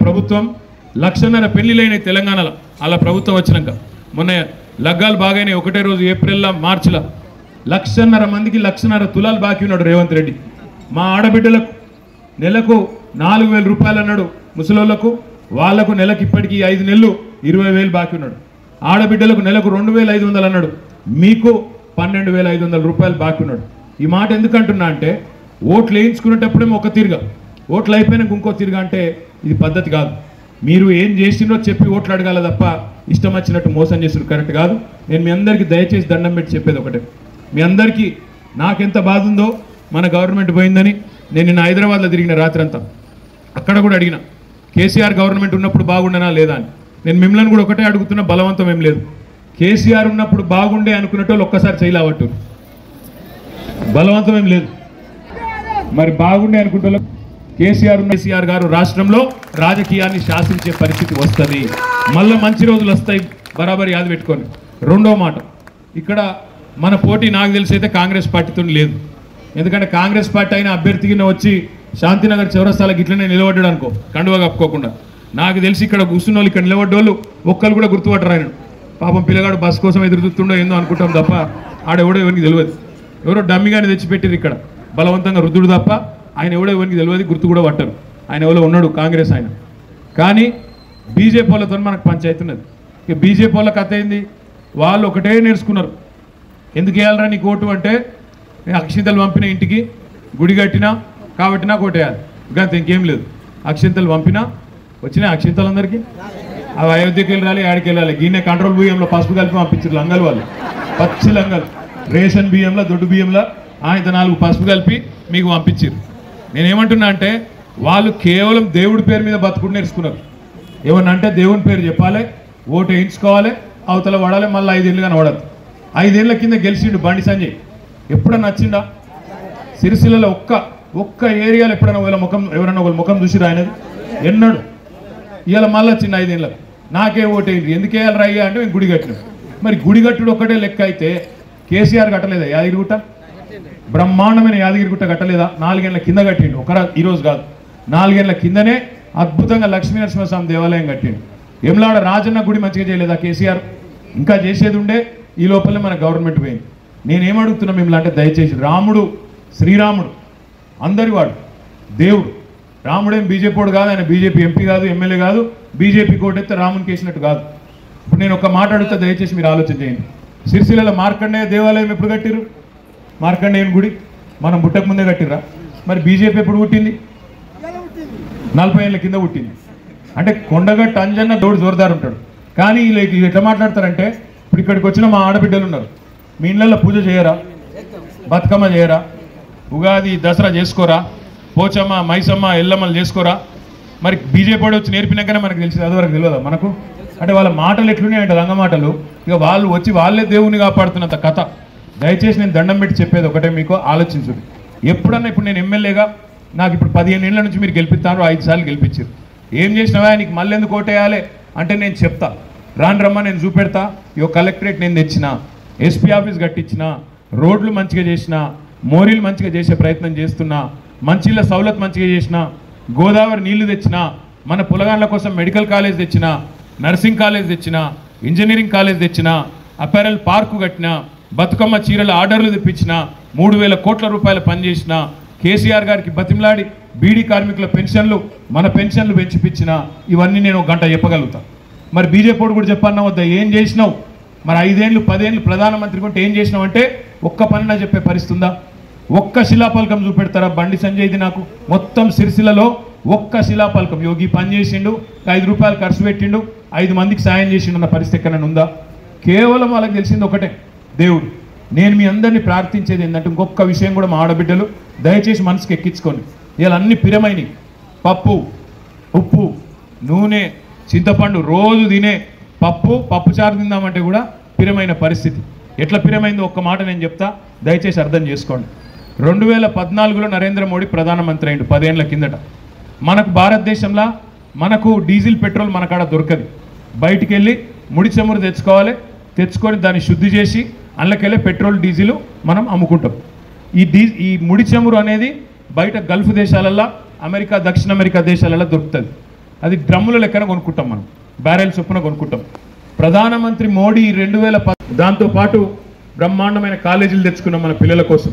ప్రభుత్వం 1,500,000 పెళ్లిలైన తెలంగాణలో అలా ప్రభుత్వం వచ్చినాక మొన్న లగ్గాలు బాగానే ఒకటే రోజు ఏప్రిల్లో మార్చిలో 1,500,000 మందికి 1,500,000 తులాలు బాకీ ఉన్నాడు రేవంత్ రెడ్డి. మా ఆడబిడ్డలకు నెలకు 4,000 రూపాయలు అన్నాడు. ముసలోళ్లకు వాళ్లకు నెలకు ఇప్పటికీ 5 నెలలు 20,000 బాకీ ఉన్నాడు. ఆడబిడ్డలకు నెలకు 2,500 అన్నాడు. మీకు 12,500 రూపాయలు బాకీ ఉన్నాడు. ఈ మాట ఎందుకంటున్నా అంటే ఓట్లు వేయించుకునేటప్పుడేమో ఒక తీరుగా, ఓట్లు అయిపోయినాక ఇంకో తీరుగా అంటే ఇది పద్ధతి కాదు. మీరు ఏం చేసినో చెప్పి ఓట్లు అడగాల తప్ప ఇష్టం వచ్చినట్టు మోసం చేసిన కరెక్ట్ కాదు. నేను మీ అందరికీ దయచేసి దండం పెట్టి చెప్పేది ఒకటే, మీ అందరికీ నాకెంత బాధ ఉందో మన గవర్నమెంట్ పోయిందని. నేను నిన్న హైదరాబాద్లో తిరిగిన రాత్రి అంతా, అక్కడ కూడా అడిగిన కేసీఆర్ గవర్నమెంట్ ఉన్నప్పుడు బాగుండనా లేదా అని. నేను మిమ్మల్ని కూడా ఒకటే అడుగుతున్నా, బలవంతం ఏం లేదు. కేసీఆర్ ఉన్నప్పుడు బాగుండే అనుకునేటోళ్ళు ఒక్కసారి చేయలేవట్టు, బలవంతం ఏం లేదు. మరి బాగుండే అనుకుంటే కేసీఆర్ గారు రాష్ట్రంలో రాజకీయాన్ని శాసించే పరిస్థితి వస్తుంది. మళ్ళీ మంచి రోజులు వస్తాయి, బరాబరి యాద పెట్టుకొని. రెండో మాట, ఇక్కడ మన పోటీ నాకు తెలిసి అయితే కాంగ్రెస్ పార్టీతో లేదు. ఎందుకంటే కాంగ్రెస్ పార్టీ అయిన అభ్యర్థికి వచ్చి శాంతినగర్ చౌరస్తాలకు ఇట్లనే నిలబడ్డాడు అనుకో, కండువా కప్పుకోకుండా. నాకు తెలిసి ఇక్కడ కూర్చున్న వాళ్ళు, ఇక్కడ నిలబడ్డోళ్ళు ఒక్కరు కూడా గుర్తుపట్టరు ఆయన. పాపం పిల్లగాడు బస్ కోసం ఎదురుతుండో ఏందో అనుకుంటాం తప్ప ఆడెవడో ఎవరికి తెలియదు. ఎవరో డమ్మిగానే తెచ్చిపెట్టారు ఇక్కడ బలవంతంగా రుద్దుడు తప్ప ఆయన ఎవడో ఎవరికి తెలియదు, గుర్తు కూడా పట్టరు. ఆయన ఎవరో ఉన్నాడు కాంగ్రెస్ ఆయన. కానీ బీజేపీ వాళ్ళతో మనకు పంచాయతీ ఉన్నది. ఇక బీజేపీ వాళ్ళ కథ అయింది, వాళ్ళు ఒకటే నేర్చుకున్నారు. ఎందుకు వేయాలరా నీకు ఓటు అంటే, అక్షింతలు పంపిన ఇంటికి గుడి కట్టినా కాబట్టి నాకు ఓటేయాలి, ఇంకా ఇంకేం లేదు. అక్షింతలు పంపినా వచ్చినాయి అక్షింతలు అందరికీ. అవి అయోధ్యకి వెళ్ళాలి, ఆడికి వెళ్ళాలి. గిన్నె కంట్రోల్ బియ్యంలో పసుపు కలిపి పంపించారు లంగలు వాళ్ళు, పచ్చి లంగలు. రేషన్ బియ్యంలో దొడ్డు బియ్యంలో ఆయన 4 పసుపు కలిపి మీకు పంపించారు. నేనేమంటున్నా అంటే వాళ్ళు కేవలం దేవుడి పేరు మీద బతుకుడు నేర్చుకున్నారు. ఏమన్నా అంటే దేవుని పేరు చెప్పాలి, ఓటు వేయించుకోవాలి, అవతల పడాలి, మళ్ళీ 5 ఏళ్ళుగా నడవద్దు. 5 ఏళ్ళ కింద గెలిచిండు బండి సంజయ్. ఎప్పుడన్నా నచ్చిందా? సిరిసిల్లలో ఒక్క ఏరియాలో ఎప్పుడైనా ఎవరైనా ఒకళ్ళ ముఖం చూసి రాయనది ఎన్నడు. ఇవాళ మళ్ళీ వచ్చింది 5 ఏళ్ళకు. నాకే ఓటేయండి, ఎందుకు వేయాలి రాయ్యా అంటే మేము గుడి కట్టినాం. మరి గుడి కట్టుడు ఒక్కటే లెక్క అయితే కేసీఆర్ కట్టలేదా యాదగిరిగుట్ట? బ్రహ్మాండమైన యాదగిరిగుట్ట కట్టలేదా? 4 ఏళ్ళ కింద కట్టిండు. ఈరోజు కాదు, 4 ఏళ్ళ కిందనే అద్భుతంగా లక్ష్మీనరసింహస్వామి దేవాలయం కట్టిండు. ఎమ్లాడ రాజన్న గుడి మంచిగా చేయలేదా కేసీఆర్? ఇంకా చేసేది ఉండే. ఈ లోపలే మన గవర్నమెంట్ పోయింది. నేనేమడుగుతున్నా మిమ్మల్ని అంటే, దయచేసి రాముడు శ్రీరాముడు అందరి వాడు, దేవుడు. రాముడేం బీజేపీ వాడు కాదు, ఆయన బీజేపీ ఎంపీ కాదు, ఎమ్మెల్యే కాదు. బీజేపీ కోటెత్తే రామునికి వేసినట్టు కాదు. ఇప్పుడు నేను ఒక మాట అడుగుతా, దయచేసి మీరు ఆలోచన చేయండి. సిరిసిల్లలో మార్కండేయ దేవాలయం ఎప్పుడు కట్టిరు? మార్కండేయుని గుడి మనం పుట్టక ముందే కట్టిర్రా? మరి బీజేపీ ఎప్పుడు పుట్టింది? 40 ఏళ్ళ కింద పుట్టింది. అంటే కొండగట్టు అంజన్న దోడు జోరుదారు ఉంటాడు. కానీ వీళ్ళు ఎట్లా మాట్లాడతారంటే, ఇప్పుడు ఇక్కడికి వచ్చిన మా ఆడబిడ్డలు ఉన్నారు, మీ ఇళ్ళల్లో పూజ చేయరా, బతుకమ్మ చేయరా, ఉగాది దసరా చేసుకోరా, పోచమ్మ మైసమ్మ ఎల్లమ్మలు చేసుకోరా? మరి బీజేపీ వాడు వచ్చి నేర్పినాకనే మనకు తెలిసింది, అదివరకు తెలియదా మనకు? అంటే వాళ్ళ మాటలు ఎట్లున్నాయి అంటే రంగ మాటలు. ఇక వాళ్ళు వచ్చి వాళ్ళే దేవుని కాపాడుతున్నంత కథ. దయచేసి నేను దండం పెట్టి చెప్పేది ఒకటే, మీకు ఆలోచించుడు. ఎప్పుడన్నా ఇప్పుడు నేను ఎమ్మెల్యేగా నాకు ఇప్పుడు 15 ఏళ్ళ నుంచి మీరు గెలిపిస్తాను, 5 సార్లు గెలిపించారు. ఏం చేసినావా, నీకు మళ్ళీ ఎందుకు ఓటేయాలి అంటే నేను చెప్తా, రాను రమ్మా నేను చూపెడతా. ఇక కలెక్టరేట్ నేను తెచ్చిన, ఎస్పీ ఆఫీస్ కట్టించిన, రోడ్లు మంచిగా చేసిన, మోరీలు మంచిగా చేసే ప్రయత్నం చేస్తున్నా, మంచిళ్ళ సౌలత్ మంచిగా చేసిన, గోదావరి నీళ్లు తెచ్చిన, మన పులగాండ్ల కోసం మెడికల్ కాలేజ్ తెచ్చిన, నర్సింగ్ కాలేజ్ తెచ్చిన, ఇంజనీరింగ్ కాలేజ్ తెచ్చిన, అపారెల్ పార్కు కట్టిన, బతుకమ్మ చీరల ఆర్డర్లు తెప్పించిన, 3,000 కోట్ల రూపాయలు పనిచేసిన, కేసీఆర్ గారికి బతిమలాడి బీడీ కార్మికుల పెన్షన్లు మన పెన్షన్లు పెంచిపించిన. ఇవన్నీ నేను 1 గంట చెప్పగలుగుతా. మరి బీజేపీ కూడా చెప్పన్నా వద్దా, ఏం చేసినావు? మరి 5 ఏళ్ళు 10 ఏళ్ళు ప్రధానమంత్రి కొంటే ఏం చేసినావు అంటే ఒక్క పనినా చెప్పే పరిస్థితి ఉందా? ఒక్క శిలాపలకం చూపెడతారా బండి సంజయ్ది? నాకు మొత్తం సిరిసిల్లలో ఒక్క శిలాపలకం, యోగి పని చేసిండు, 5 రూపాయలు ఖర్చు పెట్టిండు, 5 మందికి సాయం చేసిండు అన్న పరిస్థితి ఎక్కడైనా ఉందా? కేవలం వాళ్ళకి తెలిసింది ఒకటే, దేవుడు. నేను మీ అందరినీ ప్రార్థించేది ఏంటంటే, ఇంకొక విషయం కూడా మా ఆడబిడ్డలు దయచేసి మనసుకు ఎక్కించుకోండి. ఇలా అన్ని పిరమైనవి, పప్పు ఉప్పు నూనె చింతపండు రోజు తినే పప్పు చారు తిందామంటే కూడా పిరమైన పరిస్థితి. ఎట్లా పిరమైందో ఒక్క మాట నేను చెప్తా, దయచేసి అర్థం చేసుకోండి. 2014లో నరేంద్ర మోడీ ప్రధానమంత్రి అయిండు 10 ఏళ్ల కిందట. మనకు భారతదేశంలో మనకు డీజిల్ పెట్రోల్ మన కాడ దొరకదు. బయటికి వెళ్ళి ముడి చమురు తెచ్చుకొని దాన్ని శుద్ధి చేసి అందులోకెళ్ళి పెట్రోల్ డీజిల్ మనం అమ్ముకుంటాం. ఈ ముడి చమురు అనేది బయట గల్ఫ్ దేశాలలో, అమెరికా దక్షిణ అమెరికా దేశాలలో దొరుకుతుంది. అది డ్రమ్ముల లెక్కన కొనుక్కుంటాం, మనం బ్యారెల్ చొప్పున కొనుక్కుంటాం. ప్రధానమంత్రి మోడీ 2010 దాంతోపాటు బ్రహ్మాండమైన కాలేజీలు తెచ్చుకున్నాం మన పిల్లల కోసం.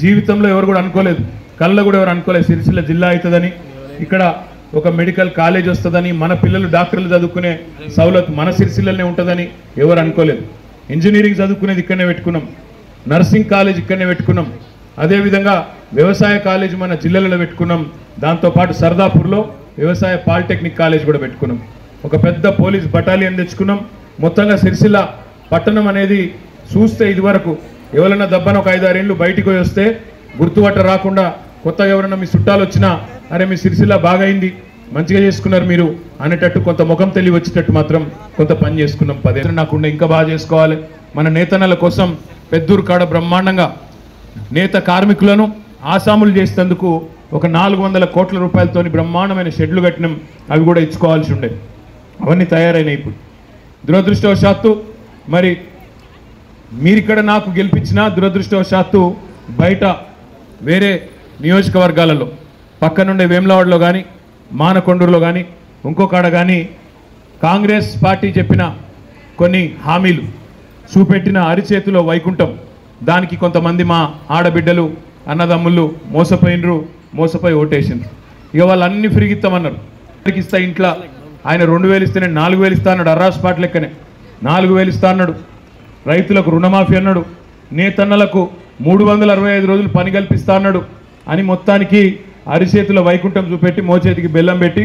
జీవితంలో ఎవరు కూడా అనుకోలేదు, కళ్ళ కూడా ఎవరు అనుకోలేదు సిరిసిల్ల జిల్లా అవుతుందని, ఇక్కడ ఒక మెడికల్ కాలేజ్ వస్తుందని, మన పిల్లలు డాక్టర్లు చదువుకునే సౌలత్ మన సిరిసిల్లనే ఉంటుందని ఎవరు అనుకోలేదు. ఇంజనీరింగ్ చదువుకునేది ఇక్కడనే పెట్టుకున్నాం, నర్సింగ్ కాలేజ్ ఇక్కడనే పెట్టుకున్నాం, అదేవిధంగా వ్యవసాయ కాలేజ్ మన జిల్లాలలో పెట్టుకున్నాం. దాంతోపాటు సర్దాపూర్లో వ్యవసాయ పాలిటెక్నిక్ కాలేజ్ కూడా పెట్టుకున్నాం. ఒక పెద్ద పోలీస్ బటాలియన్ తెచ్చుకున్నాం. మొత్తంగా సిరిసిల్ల పట్టణం అనేది చూస్తే ఇదివరకు ఎవరైనా దబ్బన ఒక 5-6 ఏళ్ళు బయటికి వస్తే గుర్తుపట్ట రాకుండా, కొత్తగా ఎవరైనా మీ చుట్టాలు వచ్చినా అరే మీ సిరిసిల్ల బాగా అయింది, మంచిగా చేసుకున్నారు మీరు అనేటట్టు కొంత ముఖం తెలివి వచ్చేటట్టు మాత్రం కొంత పని చేసుకున్నాం. 10 ఏళ్ళు నాకుండా ఇంకా బాగా చేసుకోవాలి. మన నేతన్నల కోసం పెద్దూరు కాడ బ్రహ్మాండంగా నేత కార్మికులను ఆసాములు చేసేందుకు ఒక 400 కోట్ల రూపాయలతోని బ్రహ్మాండమైన షెడ్లు కట్టినాం. అవి కూడా ఇచ్చుకోవాల్సి ఉండే, అవన్నీ తయారైనాయి. ఇప్పుడు దురదృష్టవశాత్తు మరి మీరిక్కడ నాకు గెలిపించిన దురదృష్టవశాత్తు బయట వేరే నియోజకవర్గాలలో పక్కనుండే వేములవాడలో కానీ మానకొండూరులో కానీ ఇంకొకడ కానీ కాంగ్రెస్ పార్టీ చెప్పిన కొన్ని హామీలు చూపెట్టిన అరిచేతిలో వైకుంఠం, దానికి కొంతమంది మా ఆడబిడ్డలు అన్నదమ్ముళ్ళు మోసపోయి ఓటేసిండ్రు. ఇక వాళ్ళు అన్ని ఫ్రీగిస్తామన్నారు. ఇస్తా ఇంట్లో ఆయన 2000 ఇస్తే నేను 4000 ఇస్తా అన్నాడు. అర్రాస్ పాట లెక్కనే 4000 ఇస్తా అన్నాడు. రైతులకు రుణమాఫీ అన్నాడు. నేతన్నలకు 365 రోజులు పని కల్పిస్తా అన్నాడు. అని మొత్తానికి అరిచేతిలో వైకుంఠం చూపెట్టి మోచేతికి బెల్లం పెట్టి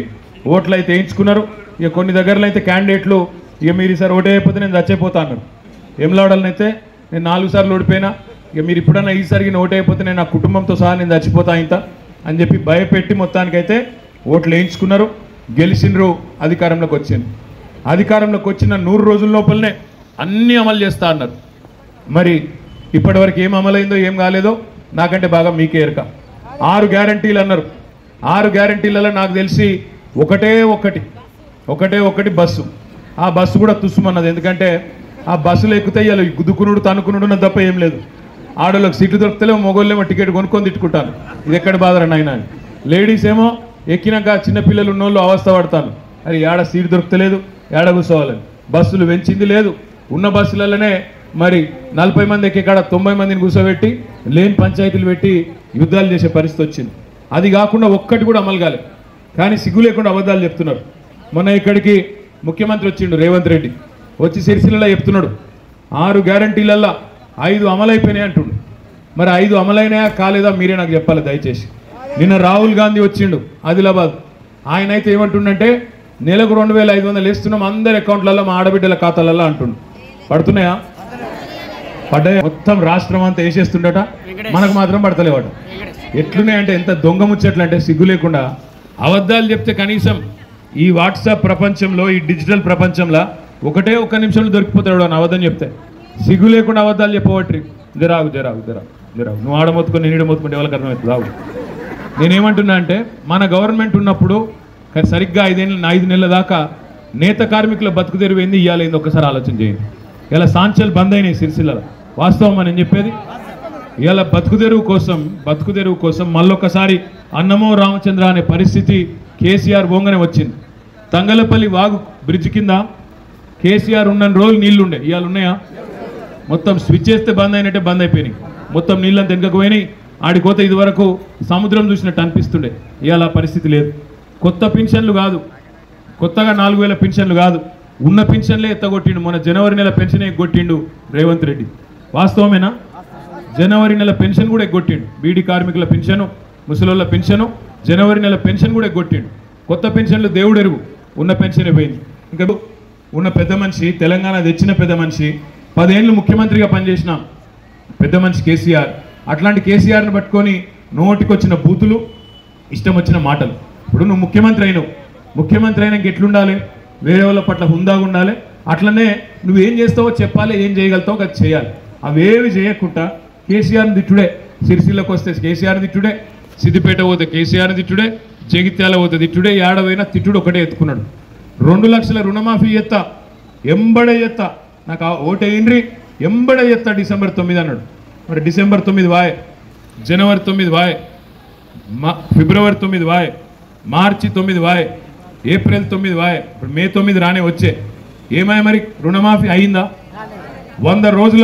ఓట్లు అయితే వేయించుకున్నారు. ఇక కొన్ని దగ్గరలో అయితే క్యాండిడేట్లు ఇక మీరు ఈసారి ఓటే అయిపోతే నేను చచ్చిపోతా అన్నారు. వేములవాడలనైతే నేను 4 సార్లు ఓడిపోయినా, ఇక మీరు ఇప్పుడన్నా ఈసారికి ఓటే అయిపోతే నేను నా కుటుంబంతో సహా నేను చచ్చిపోతా ఇంత అని చెప్పి భయపెట్టి మొత్తానికైతే ఓట్లు వేయించుకున్నారు. గెలిచినరు, అధికారంలోకి వచ్చింది. అధికారంలోకి వచ్చిన 100 రోజుల లోపలనే అన్నీ అమలు చేస్తా అన్నారు. మరి ఇప్పటివరకు ఏం అమలైందో ఏం కాలేదో నాకంటే బాగా మీకే ఎరక. 6 గ్యారంటీలు అన్నారు. 6 గ్యారంటీలలో నాకు తెలిసి ఒకటే ఒకటి బస్సు. ఆ బస్సు కూడా తుస్సుమన్నది. ఎందుకంటే ఆ బస్సులు ఎక్కితే ఇలా గుద్దుకునుడు తనుకునుడు తప్ప ఏం లేదు. ఆడోళ్ళకి సీట్లు దొరుకుతలేమో, మొగోళ్ళేమో టికెట్ కొనుక్కొని తిట్టుకుంటాను. ఇది ఎక్కడ బాధరా నాయన. లేడీస్ ఏమో ఎక్కినాక చిన్నపిల్లలు ఉన్నోళ్ళు అవస్థ పడతాను, అది ఏడ సీట్ దొరుకుతలేదు, ఏడ కూర్చోవాలని. బస్సులు పెంచింది లేదు. ఉన్న బస్సులలోనే మరి 40 మంది ఎక్కే కాడ 90 మందిని కూర్చోబెట్టి లేని పంచాయతీలు పెట్టి యుద్ధాలు చేసే పరిస్థితి వచ్చింది. అది కాకుండా ఒక్కటి కూడా అమలు కాలే. కానీ సిగ్గు లేకుండా అబద్ధాలు చెప్తున్నారు. మొన్న ఇక్కడికి ముఖ్యమంత్రి వచ్చిండు రేవంత్ రెడ్డి, వచ్చి సిరిసిల్లలో చెప్తున్నాడు 6 గ్యారంటీలల్లో 5 అమలైపోయినాయి అంటుండు. మరి 5 అమలైనాయా కాలేదా మీరే నాకు చెప్పాలి దయచేసి. నిన్న రాహుల్ గాంధీ వచ్చిండు ఆదిలాబాద్. ఆయన అయితే ఏమంటుండంటే నెలకు 2500 వేస్తున్నాం అందరి అకౌంట్లలో, మా ఆడబిడ్డల ఖాతాలలో అంటుండు. పడుతున్నాయా? పడ్డాయా? మొత్తం రాష్ట్రం అంతా వేసేస్తుండట, మనకు మాత్రం పడతలేవాడు. ఎట్లున్నాయంటే ఎంత దొంగ ముచ్చట్లంటే సిగ్గు లేకుండా అబద్ధాలు చెప్తే కనీసం ఈ వాట్సాప్ ప్రపంచంలో, ఈ డిజిటల్ ప్రపంచంలో ఒకటే ఒక్క నిమిషంలో దొరికిపోతాడు అని అబద్ధం చెప్తే. సిగ్గు లేకుండా అబద్ధాలు చెప్పవట్రి. జరాగు నువ్వు ఆడ మొత్తుకొని నేను ఈడ మొత్తుకుంటే ఎవరికి అర్థమవుతుంది? రావు. నేనేమంటున్నా అంటే మన గవర్నమెంట్ ఉన్నప్పుడు సరిగ్గా 5 నెలల దాకా నేత కార్మికుల బతుకు తెరువైంది, ఇవ్వాలైంది ఒక్కసారి ఆలోచన చేయండి. ఇలా సాంచల్ బంద్ అయినాయి సిరిసిల్లలో. వాస్తవం అని చెప్పేది. ఇలా బతుకు తెరువు కోసం మళ్ళొక్కసారి అన్నమో రామచంద్ర అనే పరిస్థితి కేసీఆర్ బొంగనే వచ్చింది. తంగలపల్లి వాగు బ్రిడ్జ్ కింద కేసీఆర్ ఉన్న రోజులు నీళ్లుండే, ఇవాళ ఉన్నాయా? మొత్తం స్విచ్ చేస్తే బంద్ అయినట్టే బంద్ అయిపోయినాయి. మొత్తం నీళ్ళంతా వెనుకపోయినాయి. ఆడిపోతే ఇదివరకు సముద్రం చూసినట్టు అనిపిస్తుండే, ఇవాళ పరిస్థితి లేదు. కొత్త పెన్షన్లు కాదు, కొత్తగా 4000 పెన్షన్లు కాదు, ఉన్న పెన్షన్లే ఎత్తగొట్టిండు. మన జనవరి నెల పెన్షన్ ఎగ్గొట్టిండు రేవంత్ రెడ్డి. వాస్తవమేనా? జనవరి నెల పెన్షన్ కూడా ఎగ్గొట్టిండు. బీడీ కార్మికుల పెన్షను, ముసలోళ్ళ పెన్షను, జనవరి నెల పెన్షన్ కూడా ఎగ్గొట్టిండు. కొత్త పెన్షన్లు దేవుడు ఎరుగు, ఉన్న పెన్షన్ పోయింది. ఇంకా ఉన్న పెద్ద మనిషి, తెలంగాణ తెచ్చిన పెద్ద మనిషి, 10 ఏళ్ళు ముఖ్యమంత్రిగా పనిచేసిన పెద్ద మనిషి కేసీఆర్. అట్లాంటి కేసీఆర్ని పట్టుకొని నోటికొచ్చిన బూతులు, ఇష్టం వచ్చిన మాటలు. ఇప్పుడు నువ్వు ముఖ్యమంత్రి అయినాక ఎట్లుండాలి? వేరే వాళ్ళ పట్ల హుందాగా ఉండాలి. అట్లనే నువ్వేం చేస్తావో చెప్పాలి, ఏం చేయగలుగుతావో అది చేయాలి. అవేవి చేయకుండా కేసీఆర్ని తిట్టుడే. సిరిసిల్లకు వస్తే కేసీఆర్ని తిట్టుడే, సిద్దిపేట పోతే కేసీఆర్ని తిట్టుడే, జగిత్యాల పోతే తిట్టుడే, ఏడవైనా తిట్టుడు ఒకటే ఎత్తుకున్నాడు. 2 లక్షల రుణమాఫీ ఎంబడే నాకు ఓటేయండ్రి, ఎంబడే డిసెంబర్ 9 అన్నాడు. మరి డిసెంబర్ 9 వాయ్, జనవరి 9 వాయ్, ఫిబ్రవరి 9 వాయ్, మార్చి 9 వాయ్, ఏప్రిల్ 9 వాయే, ఇప్పుడు మే 9 రానే వచ్చే. ఏమాయ మరి రుణమాఫీ అయిందా? 100 రోజుల